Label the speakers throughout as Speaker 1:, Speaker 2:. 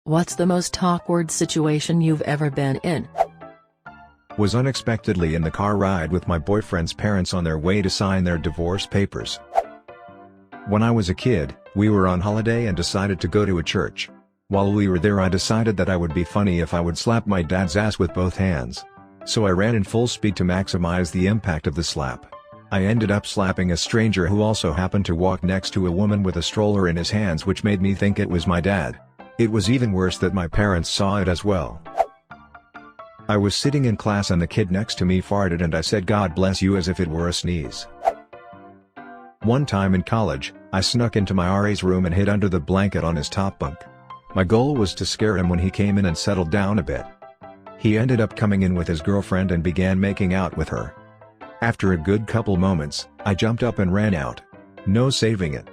Speaker 1: What's the most awkward situation you've ever been in?
Speaker 2: Was unexpectedly in the car ride with my boyfriend's parents on their way to sign their divorce papers. When I was a kid, we were on holiday and decided to go to a church. While we were there, I decided that I would be funny if I would slap my dad's ass with both hands. So I ran in full speed to maximize the impact of the slap. I ended up slapping a stranger who also happened to walk next to a woman with a stroller in his hands, which made me think it was my dad. It was even worse that my parents saw it as well. I was sitting in class and the kid next to me farted and I said "God bless you" as if it were a sneeze. One time in college, I snuck into my RA's room and hid under the blanket on his top bunk. My goal was to scare him when he came in and settled down a bit. He ended up coming in with his girlfriend and began making out with her. After a good couple moments, I jumped up and ran out. No saving it.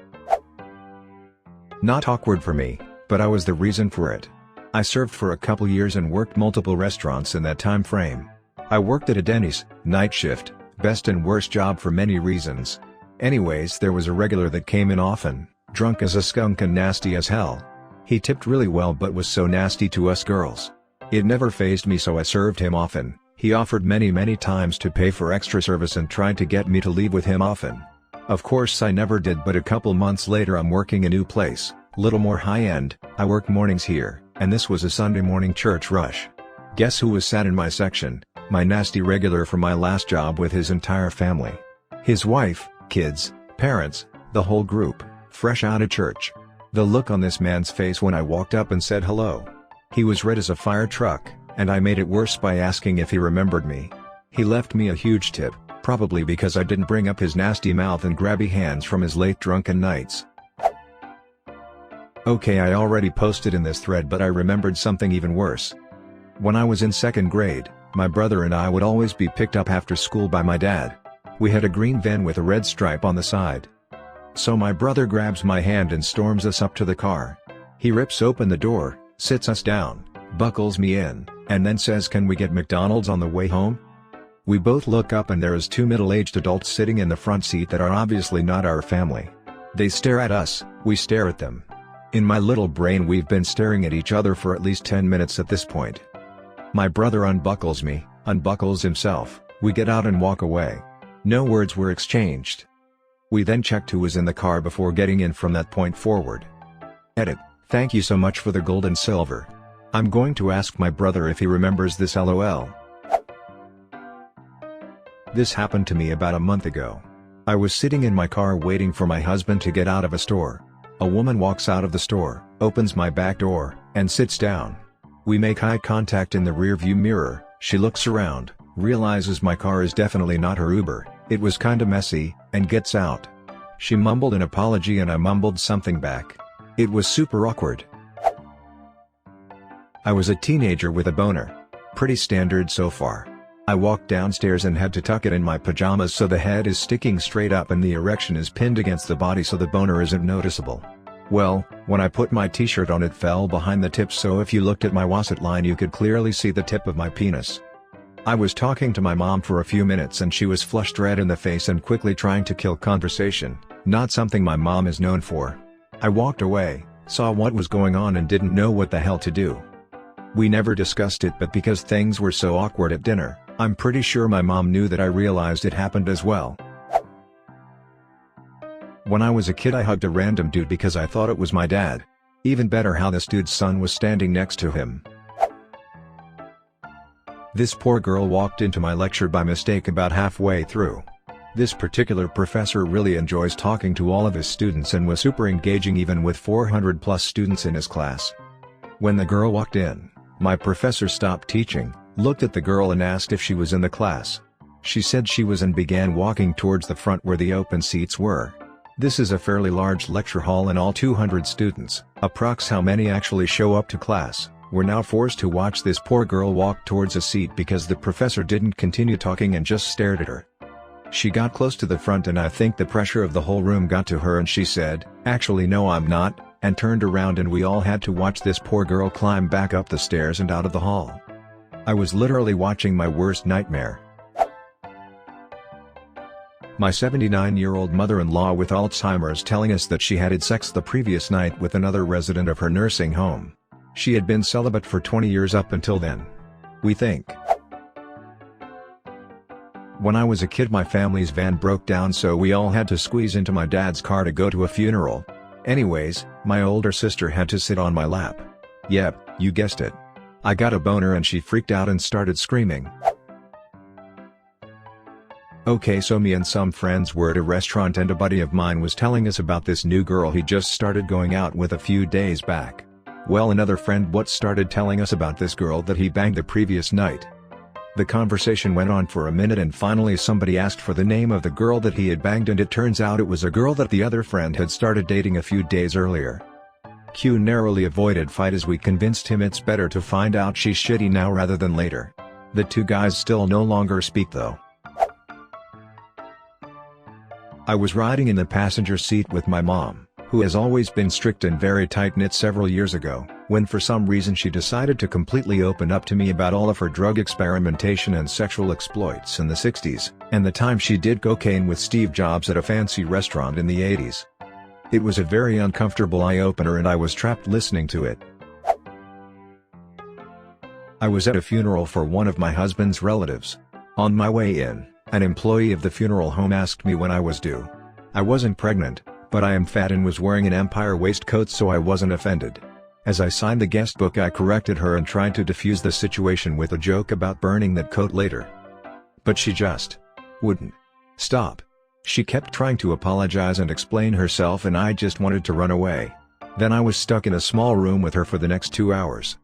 Speaker 2: Not awkward for me, but I was the reason for it. I served for a couple years and worked multiple restaurants in that time frame. I worked at a Denny's, night shift, best and worst job for many reasons. Anyways, there was a regular that came in often, drunk as a skunk and nasty as hell. He tipped really well but was so nasty to us girls. It never fazed me, so I served him often. He offered many times to pay for extra service and tried to get me to leave with him often. Of course I never did, but a couple months later I'm working a new place, little more high-end. I work mornings here, and this was a Sunday morning church rush. Guess who was sat in my section? My nasty regular from my last job with his entire family. His wife, kids, parents, the whole group, fresh out of church. The look on this man's face when I walked up and said hello. He was red as a fire truck, and I made it worse by asking if he remembered me. He left me a huge tip, probably because I didn't bring up his nasty mouth and grabby hands from his late drunken nights. Okay, I already posted in this thread, but I remembered something even worse. When I was in second grade, my brother and I would always be picked up after school by my dad. We had a green van with a red stripe on the side. So my brother grabs my hand and storms us up to the car. He rips open the door, sits us down, buckles me in, and then says, "Can we get McDonald's on the way home?" We both look up and there is two middle-aged adults sitting in the front seat that are obviously not our family. They stare at us, we stare at them. In my little brain, we've been staring at each other for at least 10 minutes at this point. My brother unbuckles me, unbuckles himself, we get out and walk away. No words were exchanged. We then checked who was in the car before getting in from that point forward. Edit. Thank you so much for the gold and silver. I'm going to ask my brother if he remembers this, lol. This happened to me about a month ago. I was sitting in my car waiting for my husband to get out of a store. A woman walks out of the store, opens my back door, and sits down. We make eye contact in the rearview mirror. She looks around, realizes my car is definitely not her Uber, it was kinda messy, and gets out. She mumbled an apology and I mumbled something back. It was super awkward. I was a teenager with a boner. Pretty standard so far. I walked downstairs and had to tuck it in my pajamas so the head is sticking straight up and the erection is pinned against the body so the boner isn't noticeable. Well, when I put my t-shirt on, it fell behind the tip, so if you looked at my wasset line you could clearly see the tip of my penis. I was talking to my mom for a few minutes and she was flushed red in the face and quickly trying to kill conversation, not something my mom is known for. I walked away, saw what was going on and didn't know what the hell to do. We never discussed it, but because things were so awkward at dinner, I'm pretty sure my mom knew that I realized it happened as well. When I was a kid I hugged a random dude because I thought it was my dad. Even better how this dude's son was standing next to him. This poor girl walked into my lecture by mistake about halfway through. This particular professor really enjoys talking to all of his students and was super engaging even with 400 plus students in his class. When the girl walked in, my professor stopped teaching, looked at the girl and asked if she was in the class. She said she was and began walking towards the front where the open seats were. This is a fairly large lecture hall and all 200 students, approx how many actually show up to class, were now forced to watch this poor girl walk towards a seat because the professor didn't continue talking and just stared at her. She got close to the front and I think the pressure of the whole room got to her and she said, "Actually no, I'm not," and turned around and we all had to watch this poor girl climb back up the stairs and out of the hall. I was literally watching my worst nightmare. My 79-year-old mother-in-law with Alzheimer's telling us that she had sex the previous night with another resident of her nursing home. She had been celibate for 20 years up until then. We think. When I was a kid, my family's van broke down, so we all had to squeeze into my dad's car to go to a funeral. Anyways, my older sister had to sit on my lap. Yep, you guessed it. I got a boner and she freaked out and started screaming. Okay, so me and some friends were at a restaurant and a buddy of mine was telling us about this new girl he just started going out with a few days back. Well, another friend started telling us about this girl that he banged the previous night. The conversation went on for a minute and finally somebody asked for the name of the girl that he had banged, and it turns out it was a girl that the other friend had started dating a few days earlier. Q narrowly avoided fight as we convinced him it's better to find out she's shitty now rather than later. The two guys still no longer speak though. I was riding in the passenger seat with my mom, who has always been strict and very tight-knit several years ago, when for some reason she decided to completely open up to me about all of her drug experimentation and sexual exploits in the 60s, and the time she did cocaine with Steve Jobs at a fancy restaurant in the 80s. It was a very uncomfortable eye-opener and I was trapped listening to it. I was at a funeral for one of my husband's relatives. On my way in, an employee of the funeral home asked me when I was due. I wasn't pregnant, but I am fat and was wearing an Empire waistcoat, so I wasn't offended. As I signed the guest book, I corrected her and tried to defuse the situation with a joke about burning that coat later. But she just wouldn't stop. She kept trying to apologize and explain herself, and I just wanted to run away. Then I was stuck in a small room with her for the next 2 hours.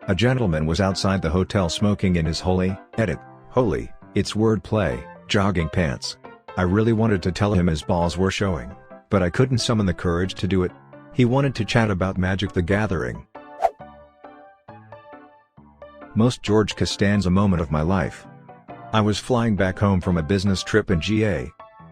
Speaker 2: A gentleman was outside the hotel smoking in his holy, it's wordplay, jogging pants. I really wanted to tell him his balls were showing, but I couldn't summon the courage to do it. He wanted to chat about Magic the Gathering. Most George Costanza moment of my life. I was flying back home from a business trip in GA.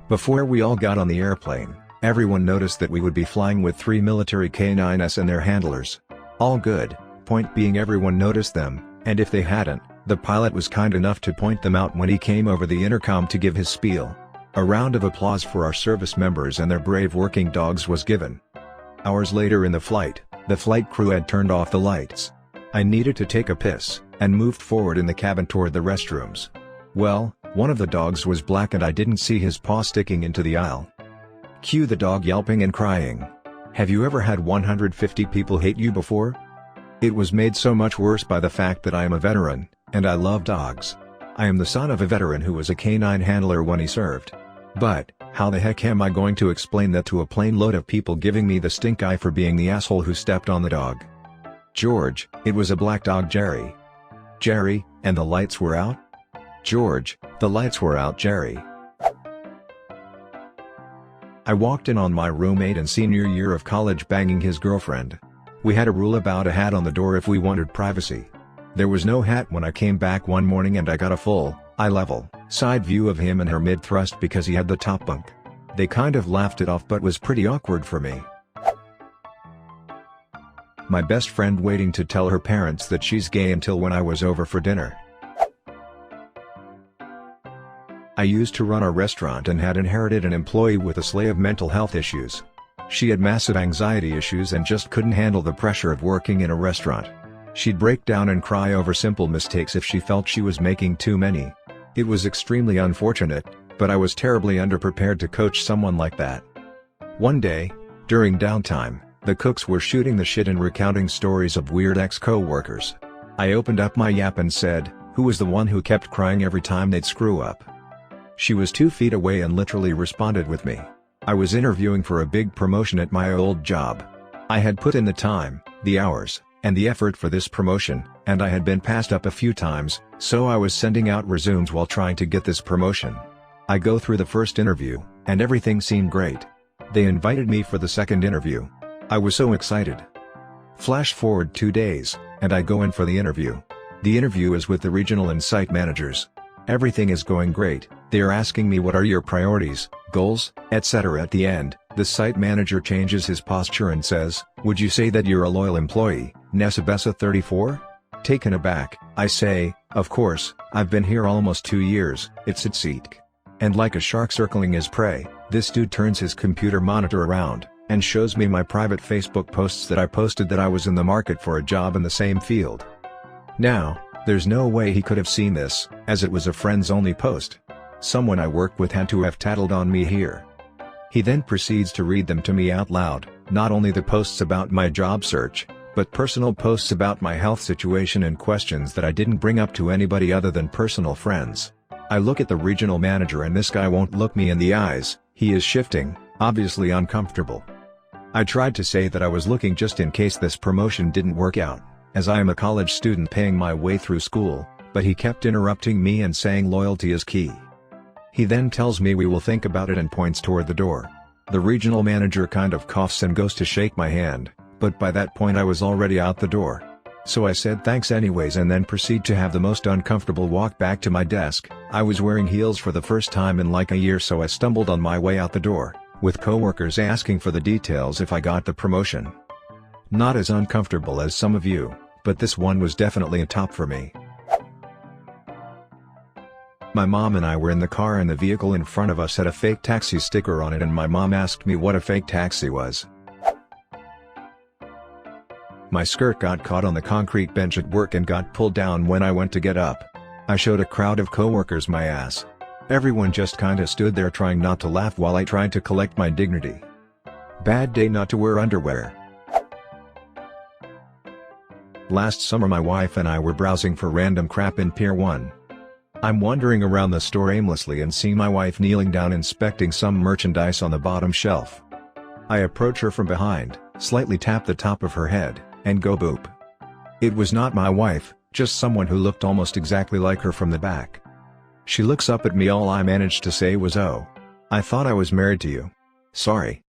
Speaker 2: Before we all got on the airplane, everyone noticed that we would be flying with 3 military K9s and their handlers. All good, point being everyone noticed them, and if they hadn't, the pilot was kind enough to point them out when he came over the intercom to give his spiel. A round of applause for our service members and their brave working dogs was given. Hours later in the flight crew had turned off the lights. I needed to take a piss, and moved forward in the cabin toward the restrooms. Well, one of the dogs was black and I didn't see his paw sticking into the aisle. Cue the dog yelping and crying. Have you ever had 150 people hate you before? It was made so much worse by the fact that I am a veteran, and I love dogs. I am the son of a veteran who was a canine handler when he served. But, how the heck am I going to explain that to a plane load of people giving me the stink eye for being the asshole who stepped on the dog? George, it was a black dog, Jerry. Jerry, and the lights were out? George, the lights were out, Jerry. I walked in on my roommate in senior year of college banging his girlfriend. We had a rule about a hat on the door if we wanted privacy. There was no hat when I came back one morning, and I got a full, eye-level, side view of him and her mid-thrust because he had the top bunk. They kind of laughed it off, but was pretty awkward for me. My best friend waiting to tell her parents that she's gay until when I was over for dinner. I used to run a restaurant and had inherited an employee with a slew of mental health issues. She had massive anxiety issues and just couldn't handle the pressure of working in a restaurant. She'd break down and cry over simple mistakes if she felt she was making too many. It was extremely unfortunate, but I was terribly underprepared to coach someone like that. One day, during downtime, the cooks were shooting the shit and recounting stories of weird ex-co-workers. I opened up my yap and said, "Who was the one who kept crying every time they'd screw up?" She was 2 feet away and literally responded with me. I was interviewing for a big promotion at my old job. I had put in the time, the hours, and the effort for this promotion, and I had been passed up a few times, so I was sending out resumes while trying to get this promotion. I go through the first interview, and everything seemed great. They invited me for the second interview. I was so excited. Flash forward 2 days, and I go in for the interview. The interview is with the regional and site managers. Everything is going great. They are asking me what are your priorities, goals, etc. At the end, the site manager changes his posture and says, "Would you say that you're a loyal employee, Nesabessa 34? Taken aback, I say, "Of course, I've been here almost 2 years, it's at seek." And like a shark circling his prey, this dude turns his computer monitor around, and shows me my private Facebook posts that I posted that I was in the market for a job in the same field. Now, there's no way he could have seen this, as it was a friends-only post. Someone I work with had to have tattled on me here. He then proceeds to read them to me out loud, not only the posts about my job search, but personal posts about my health situation and questions that I didn't bring up to anybody other than personal friends. I look at the regional manager and this guy won't look me in the eyes. He is shifting, obviously uncomfortable. I tried to say that I was looking just in case this promotion didn't work out, as I am a college student paying my way through school, but he kept interrupting me and saying loyalty is key. He then tells me we will think about it and points toward the door. The regional manager kind of coughs and goes to shake my hand, but by that point I was already out the door. So I said thanks anyways and then proceed to have the most uncomfortable walk back to my desk. I was wearing heels for the first time in like a year, so I stumbled on my way out the door, with coworkers asking for the details if I got the promotion. Not as uncomfortable as some of you, but this one was definitely a top for me. My mom and I were in the car and the vehicle in front of us had a fake taxi sticker on it, and my mom asked me what a fake taxi was. My skirt got caught on the concrete bench at work and got pulled down when I went to get up. I showed a crowd of coworkers my ass. Everyone just kinda stood there trying not to laugh while I tried to collect my dignity. Bad day not to wear underwear. Last summer my wife and I were browsing for random crap in Pier 1. I'm wandering around the store aimlessly and see my wife kneeling down inspecting some merchandise on the bottom shelf. I approach her from behind, slightly tap the top of her head, and go boop. It was not my wife, just someone who looked almost exactly like her from the back. She looks up at me. All I managed to say was, "Oh. I thought I was married to you. Sorry."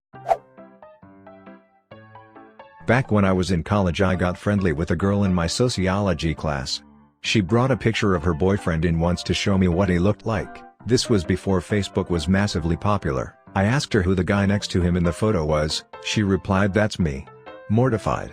Speaker 2: Back when I was in college I got friendly with a girl in my sociology class. She brought a picture of her boyfriend in once to show me what he looked like. This was before Facebook was massively popular. I asked her who the guy next to him in the photo was. She replied, "That's me." Mortified,